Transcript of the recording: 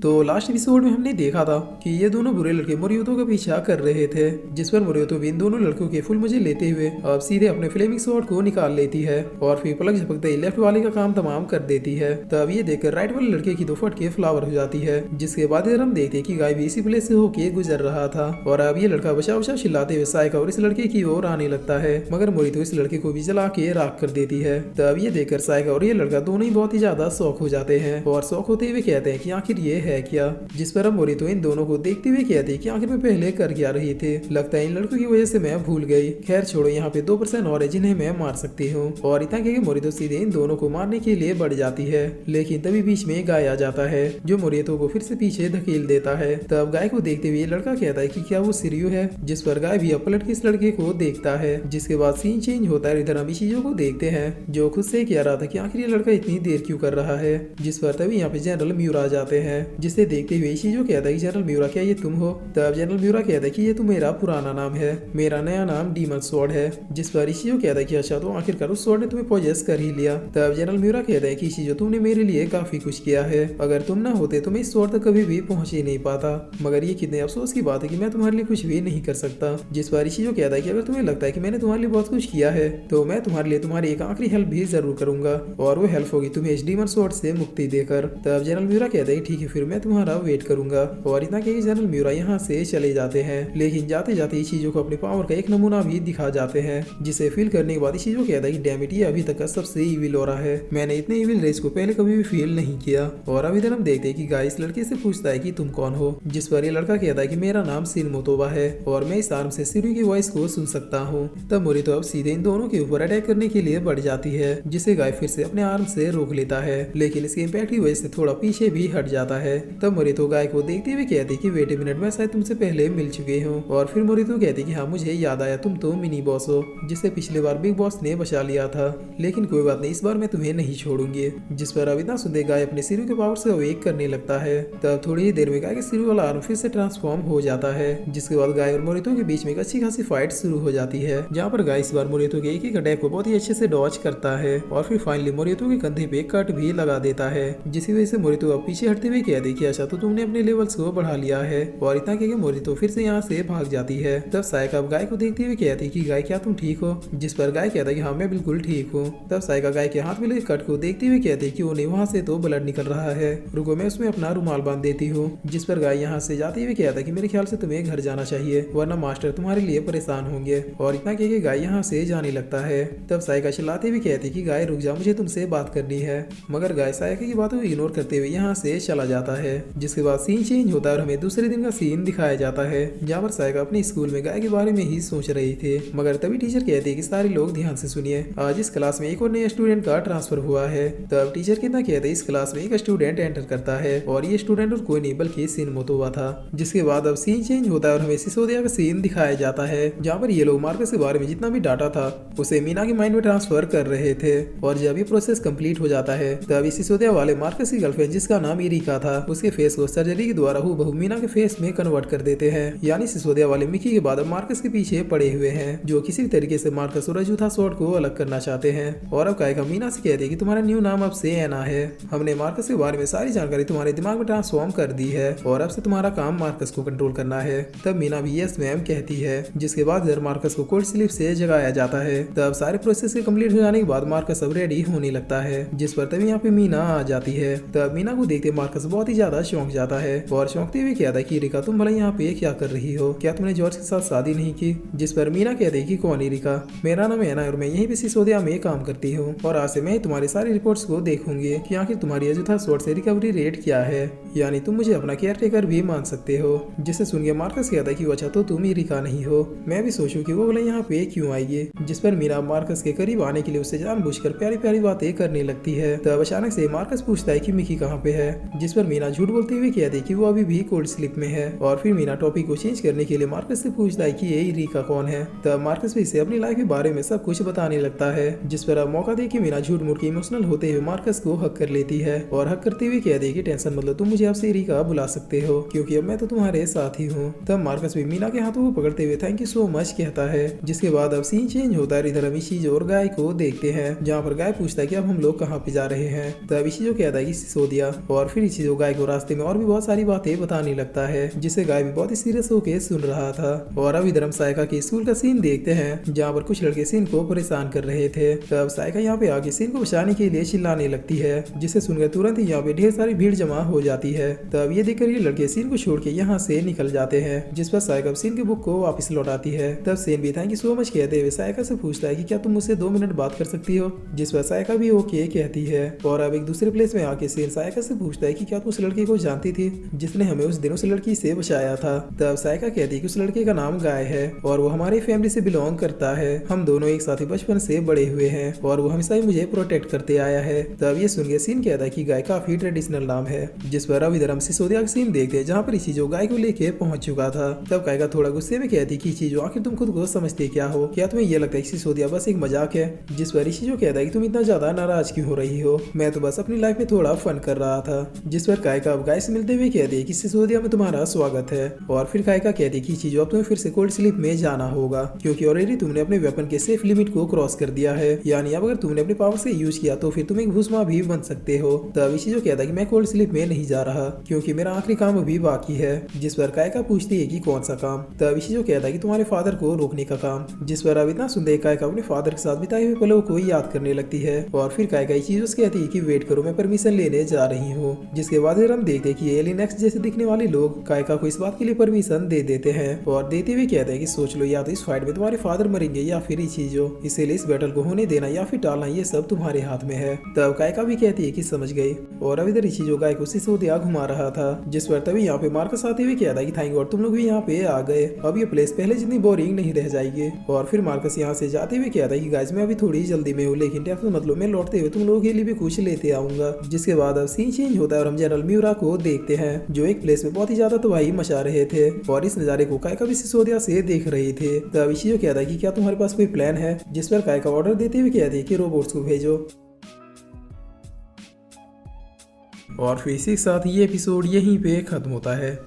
तो last episode में हमने देखा था कि ये दोनों बुरे लड़के मोरियोतो का पीछा कर रहे थे, जिस पर मोरियोतो भी इन दोनों लड़कों के फुल मजे लेते हुए अब सीधे अपने फ्लेमिंग स्वॉर्ड को निकाल लेती है और फिर पलक झपकते ही लेफ्ट वाले का काम तमाम कर देती है। तब ये देखकर राइट वाले लड़के की 2 फट के फ्लावर हो जाती है, जिसके बाद इधर हम देखते हैं कि गाय भी इसी प्लेस से होके गुजर रहा था और अब ये लड़का बचाव बचाव चिल्लाते हुए सायका और इस लड़के की ओर आने लगता है, मगर मोरियोतो इस लड़के को भी जला के राख कर देती है। तब ये देखकर सायका और ये लड़का दोनों ही बहुत ही ज्यादा शौक हो जाते हैं और शौक होते हुए कहते हैं कि आखिर ये है क्या, जिस पर अब मोरियोतो इन दोनों को देखते हुए कहते हैं कि आखिर में पहले कर क्या रही थे, लगता है इन लड़कों की वजह से मैं भूल गई। खैर छोड़ो, यहाँ पे 2% और है जिन्हें मैं मार सकती हूँ। और इतना कह के मोरियोतो सीधे इन दोनों को मारने के लिए बढ़ जाती है, लेकिन तभी बीच में गाय आ जाता है जो मोरियोतो को फिर से पीछे धकेल देता है। तब गाय को देखते हुए लड़का कहता है कि क्या वो सिरियो है, जिस पर गाय भी अब पलट के इस लड़के को देखता है, जिसके बाद सीन चेंज होता है। इधर हम चीजों को देखते हैं जो खुद से कह रहा था कि आखिर ये लड़का इतनी देर क्यों कर रहा है, जिस पर तभी यहाँ पे जनरल म्यूरा आ जाते हैं, जिसे देखते हुए चीजों कहता है कि जनरल म्यूरा क्या ये तुम हो। तब जनरल म्यूरा कहता है कि ये तो मेरा पुराना नाम है, मेरा नया नाम डीमन स्वॉर्ड है, जिस पर इशियो कहता है कि अच्छा तो आखिरकार उस स्वॉर्ड ने तुम्हें पॉजेस कर ही लिया। तब जनरल म्यूरा कहता है कि इशियो तुमने मेरे लिए काफी कुछ किया है, अगर तुम ना होते तो मैं इस स्वॉर्ड तक कभी भी पहुंच ही नहीं पाता, मगर ये कितने अफसोस की बात है कि मैं तुम्हारे लिए कुछ भी नहीं कर सकता। जिस पर इशियो कहता है कि अगर तुम्हें लगता है कि मैंने तुम्हारे लिए बहुत कुछ किया है तो मैं तुम्हारे लिए तुम्हारी एक आखिरी हेल्प भी जरूर करूंगा, और वो हेल्प होगी तुम्हें इस डीमन स्वॉर्ड से मुक्ति देकर। तब जनरल म्यूरा कहता है ठीक है फिर मैं तुम्हारा वेट करूंगा, और इतना कि जनरल म्यूरा यहाँ से चले जाते हैं, लेकिन जाते जाते इस चीजों को अपने पावर का एक नमूना भी दिखा जाते हैं, जिसे फील करने के बाद इस चीजों कहता है कि डैम इट, ये अभी तक का सबसे इविल हो रहा है, मैंने इतने इविल रेस को पहले कभी भी फील नहीं किया। और अब इधर हम देखते हैं कि गाय इस लड़के से पूछता है कि तुम कौन हो, जिस पर ये लड़का कहता है कि मेरा नाम सिन मोतोबा है और मैं इस आर्म से सिरु की वॉइस को सुन सकता हूँ। तब मोरियोतो अब सीधे इन दोनों के ऊपर अटैक करने के लिए बढ़ जाती है, जिसे गाय फिर से अपने आर्म से रोक लेता है, लेकिन इसके इम्पैक्ट की वजह से थोड़ा पीछे भी हट जाता है। तब मोरियोतो गाय को देखते हुए कहती कि वेट ए मिनट, मैं शायद तुमसे पहले मिल चुके हूँ। और फिर मोरियोतो कहती कि हाँ मुझे याद आया, तुम तो मिनी बॉस हो, जिसे पिछले बार बिग बॉस ने बचा लिया था, लेकिन कोई बात नहीं, इस बार मैं तुम्हें नहीं छोड़ूंगी। जिस पर अब इतना सुनते गाय अपने सिरु के पावर से अवेक करने लगता है। तब थोड़ी ही देर में गाय के सिरु वाला आर्म फिर से ट्रांसफॉर्म हो जाता है, जिसके बाद गाय और मोरियोतो के बीच में एक अच्छी खासी फाइट शुरू हो जाती है, जहाँ पर गाय इस बार मोरियोतो के एक अटैक को बहुत ही अच्छे से डॉज करता है और फिर फाइनली मोरियोतो के कंधे पे कट भी लगा देता है, जिसकी वजह से मोरियोतो अब पीछे हटते हुए कहते कि अच्छा तो तुमने अपने लेवल्स को बढ़ा लिया है, और इतना कह के मोरियोतो फिर से यहाँ से भाग जाती है। तब सायका अब गाय को देखते हुए कहती कि गाय क्या तुम ठीक हो, जिस पर गाय कहता है कि हाँ मैं बिल्कुल ठीक हूँ। तब सायका गाय के हाथ में लगे कट को देखते हुए कहते कि वो नहीं, वहाँ से तो ब्लड निकल रहा है, रुको मैं उसमें अपना रुमाल बांध देती हूँ। जिस पर गाय यहाँ से जाते हुए कहता कि मेरे ख्याल से तुम्हें घर जाना चाहिए, वरना मास्टर तुम्हारे लिए परेशान होंगे, और इतना कह के गाय यहाँ से जाने लगता है। तब सायका चिल्लाते हुए कहती कि गाय रुक जा, मुझे तुमसे बात करनी है, मगर गाय सायका की बातों को इग्नोर करते हुए यहाँ से चला जाता है। जिसके बाद सीन चेंज होता है और हमें दूसरे दिन का सीन दिखाया जाता है, जहाँ पर सायका अपने स्कूल में गाय के बारे में ही सोच रही थी, मगर तभी टीचर कहती है कि सारे लोग ध्यान से सुनिए, आज इस क्लास में एक और नए स्टूडेंट का ट्रांसफर हुआ है। तब टीचर कितना कहते इस क्लास में एक स्टूडेंट एंटर करता है, और ये स्टूडेंट और कोई नहीं बल्कि सिन मोतोबा था। जिसके बाद अब सीन चेंज होता है और हमें सिसोदिया का सीन दिखाया जाता है, जहाँ पर ये लोग मार्कस के बारे में जितना भी डाटा था उसे मीना के माइंड में ट्रांसफर कर रहे थे, और जब ये प्रोसेस कंप्लीट हो जाता है तब सिसोदिया वाले मार्कस की गर्लफ्रेंड जिसका नाम इरिका था उसके फेस को सर्जरी के द्वारा हूबहू मीना के फेस में कन्वर्ट कर देते हैं, यानी सिसोदिया वाले मिकी के बाद अब मार्कस के पीछे पड़े हुए हैं, जो किसी भी तरीके से मार्कस और अजूथा स्वॉर्ड को अलग करना चाहते हैं। और अब कायका मीना से कहते हैं कि तुम्हारा न्यू नाम अब से एना है, हमने मार्कस के बारे में सारी जानकारी तुम्हारे दिमाग में ट्रांसफॉर्म कर दी है, और अब से तुम्हारा काम मार्कस को कंट्रोल करना है। तब मीना भी यस मैम कहती है, जिसके बाद जब मार्कस को कोल्ड स्लीप से जगाया जाता है, तब सारे प्रोसेस के कंप्लीट हो जाने के बाद मार्कस अब रेडी होने लगता है, जिस पर तभी यहाँ पे मीना आ जाती है। तब मीना को देखते मार्कस बहुत ही ज्यादा चौंक जाता है, और चौंकते हुए कहता है कि इरिका तुम भला यहाँ पे क्या कर रही हो, क्या तुमने जॉर्ज के साथ शादी नहीं की। जिस पर मीना कहते कि कौन इरिका, मेरा नाम एना और मैं यहीं पे सिसोदिया में काम करती हूँ, और आज से मैं तुम्हारी सारी रिपोर्ट्स को देखूंगी कि आखिर तुम्हारी अजूथा स्वॉर्ड से रिकवरी रेट क्या है, यानी तुम मुझे अपना केयर टेकर भी मान सकते हो। जिसे सुन के मार्कस कहता है कि अच्छा तो तुम इरिका नहीं हो, मैं भी सोचूं कि वो भला यहाँ पे क्यों आई है। जिस पर मीना मार्कस के करीब आने के लिए उससे जानबूझकर प्यारी प्यारी बातें करने लगती है। तब अचानक से मार्कस पूछता है कि मिकी कहाँ पे है, जिस पर मीना झूठ बोलते हुए कहती है कि वो अभी भी कोल्ड स्लीप में है, और फिर मीना टॉपिक को चेंज करने के लिए मार्कस से पूछता है कि ये इरिका कौन है। तब मार्कस भी इसे अपनी लाइफ के बारे में सब कुछ बताने लगता है, जिस पर अब मौका दे कि मीना झूठ मूठ के इमोशनल होते हुए मार्कस को हक कर लेती है, और हक करते हुए कहती है कि टेंशन मतलब तुम मुझे आपसे इरिका बुला सकते हो, क्योंकि अब मैं तो तुम्हारे साथ ही हूँ। तब मार्कस भी मीना के हाथों को पकड़ते हुए थैंक यू सो मच कहता है। जिसके बाद अब सीन चेंज होता है, इधर हम इशिजो और गाय को देखते हैं, जहाँ पर गाय पूछता है कि अब हम लोग कहाँ पे जा रहे हैं। तब इशिजो कहता है कि सिसोदिया, और फिर इशिजो गाय गाय को रास्ते में और भी बहुत सारी बातें बताने लगता है, जिसे गाय भी बहुत ही सीरियस होकर सुन रहा था। और अब इधर हम सायका के स्कूल का सीन देखते हैं, जहाँ पर कुछ लड़के सीन को परेशान कर रहे थे। तब सायका यहाँ पे आके सीन को बचाने के लिए चिल्लाने लगती है, जिसे सुनकर तुरंत ही यहाँ पे ढेर सारी भीड़ जमा हो जाती है। तब ये देखकर ये लड़के सीन को छोड़ के यहाँ से निकल जाते हैं, जिस पर सायका सीन के बुक को वापस लौटाती है। तब सीन भी थैंक यू सो मच कहते हुए सायका से पूछता है कि क्या तुम मुझसे 2 मिनट बात कर सकती हो, जिस पर सायका भी ओके कहती है। और अब एक दूसरे प्लेस में आके सीन सायका से पूछता है कि क्या तुम उस लड़के को जानती थी जिसने हमें उस दिन उस लड़की से बचाया था। तब सायका कहती है कि उस लड़के का नाम गाय है और वो हमारी फैमिली से बिलोंग करता है। हम दोनों एक साथ ही बचपन से बड़े हुए हैं और वो हमेशा ही मुझे प्रोटेक्ट करते आया है। तब ये सुन के सीन कहता है कि गाय काफी ट्रेडिशनल नाम है, जिस पर अब इधर हम सिसोदिया का सीन देखते हैं, जहाँ पर चीजों गाय को लेके पहुंच चुका था। तब गाय का थोड़ा गुस्से में कहती कि चीजों आखिर तुम खुद को समझते क्या हो, क्या तुम्हें ये लगता है कि सिसोदिया बस एक मजाक है। जिस पर चीजों कहता है कि तुम इतना ज्यादा नाराज क्यों हो रही हो, मैं तो बस अपनी लाइफ में थोड़ा फन कर रहा था। जिस पर कायका अब गाय से मिलते हुए कहती है कि सिसोदिया में तुम्हारा स्वागत है। और फिर कायका कहती है कि चीजों अब तुम्हें फिर से कोल्ड स्लीप में जाना होगा, क्योंकि ऑलरेडी तुमने अपने वेपन के सेफ लिमिट को क्रॉस कर दिया है, यानी अब अगर तुमने अपने पावर से यूज किया तो फिर तुम एक भूस्मा भी बन सकते हो। तब चीजों कहता है कि मैं कोल्ड स्लीप में नहीं जा रहा, क्योंकि मेरा आखिरी काम अभी बाकी है। जिस पर कायका पूछती है कि कौन सा काम। तब चीजों कहता है कि तुम्हारे फादर को रोकने का काम। जिस पर अब इतना सुनते कायका अपने फादर के साथ बिताए हुए पलों को याद करने लगती है। और फिर कायका चीजों से कहती है कि वेट करो, मैं परमिशन लेने जा रही हूँ। जिसके बाद हम देखते हैं कि एलियन एक्स जैसे दिखने वाले लोग कायका को इस बात के लिए परमिशन दे देते हैं और देते हुए कहते हैं कि सोच लो, या तो इस फाइट में तुम्हारे फादर मरेंगे या फिर ये चीजों, इसीलिए इस बैटल को होने देना या फिर टालना ये सब तुम्हारे हाथ में है। तब कायका भी कहती है कि समझ गई। और अब इधर चीजों गाय को सिसोदिया घुमा रहा था, जिस पर तभी यहाँ पे मार्कस आते हुए कहता है कि थैंक गॉड तुम लोग भी यहाँ पे आ गए, अब ये प्लेस पहले जितनी बोरिंग नहीं रह जाएगी। और फिर मार्कस यहाँ से जाते हुए कहता है कि गाइस मैं अभी थोड़ी जल्दी में हूँ, लेकिन मतलब मैं लौटते हुए तुम लोगों के लिए भी कुछ लेते आऊंगा। जिसके बाद अब सीन चेंज होता है और हम जनरल म्यूरा को देखते हैं, जो एक प्लेस में बहुत ही ज्यादा तबाही मचा रहे थे और इस नजारे को कायका भी सिसोदिया से देख रही थे। तब इशियो कहता है कि क्या तुम्हारे पास कोई प्लान है, जिस पर कायका ऑर्डर देते हुए कहती है कि रोबोट्स को भेजो। और फिर इसी के साथ ये एपिसोड यहीं पे खत्म होता है।